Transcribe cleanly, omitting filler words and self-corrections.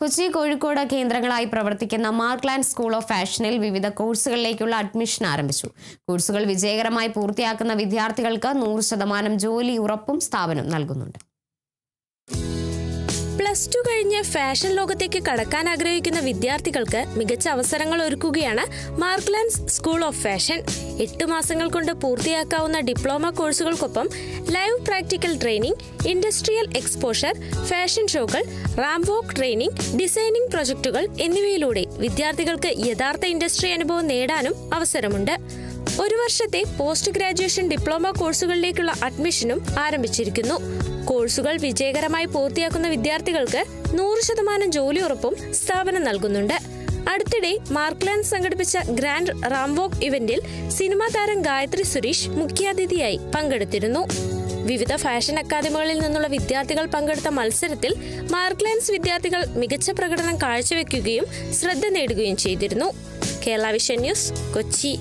കൊച്ചി, കോഴിക്കോട് കേന്ദ്രങ്ങളായി പ്രവർത്തിക്കുന്ന മാർക്ക്ലാൻഡ് school of ഫാഷനിൽ വിവിധ കോഴ്സുകളിലേക്കുള്ള അഡ്മിഷൻ ആരംഭിച്ചു. കോഴ്സുകൾ വിജയകരമായി പൂർത്തിയാക്കുന്ന വിദ്യാർത്ഥികൾക്ക് 100% ജോലി ഉറപ്പും സ്ഥാപനം നൽകുന്നുണ്ട്. പ്ലസ് ടു കഴിഞ്ഞ് ഫാഷൻ ലോകത്തേക്ക് കടക്കാൻ ആഗ്രഹിക്കുന്ന വിദ്യാർത്ഥികൾക്ക് മികച്ച അവസരങ്ങൾ ഒരുക്കുകയാണ് മാർക്ക്ലാൻഡ് സ്കൂൾ ഓഫ് ഫാഷൻ. 8 മാസങ്ങൾ കൊണ്ട് പൂർത്തിയാക്കാവുന്ന ഡിപ്ലോമ കോഴ്സുകൾക്കൊപ്പം live practical training, industrial exposure, fashion ഷോകൾ, റാമ്പ് വാക്ക് ട്രെയിനിങ്, ഡിസൈനിംഗ് പ്രൊജക്ടുകൾ എന്നിവയിലൂടെ വിദ്യാർത്ഥികൾക്ക് യഥാർത്ഥ ഇൻഡസ്ട്രി അനുഭവം നേടാനും അവസരമുണ്ട്. 1 വർഷത്തെ പോസ്റ്റ് ഗ്രാജുവേഷൻ ഡിപ്ലോമ കോഴ്സുകളിലേക്കുള്ള അഡ്മിഷനും ആരംഭിച്ചിരിക്കുന്നു. കോഴ്സുകൾ വിജയകരമായി പൂർത്തിയാക്കുന്ന വിദ്യാർത്ഥികൾക്ക് 100% ജോലി ഉറപ്പും സ്ഥാപനം നൽകുന്നുണ്ട്. അടുത്തിടെ മാർക്ക്ലാൻഡ് സംഘടിപ്പിച്ച ഗ്രാൻഡ് റാമ്പ് വാക്ക് ഇവന്റിൽ സിനിമാ താരം ഗായത്രി സുരേഷ് മുഖ്യാതിഥിയായി പങ്കെടുത്തിരുന്നു. വിവിധ ഫാഷൻ അക്കാദമികളിൽ നിന്നുള്ള വിദ്യാർത്ഥികൾ പങ്കെടുത്ത മത്സരത്തിൽ മാർക്ക്ലാൻഡ് വിദ്യാർത്ഥികൾ മികച്ച പ്രകടനം കാഴ്ചവെക്കുകയും ശ്രദ്ധ നേടുകയും ചെയ്തിരുന്നു. Kerala vision news, Kochi.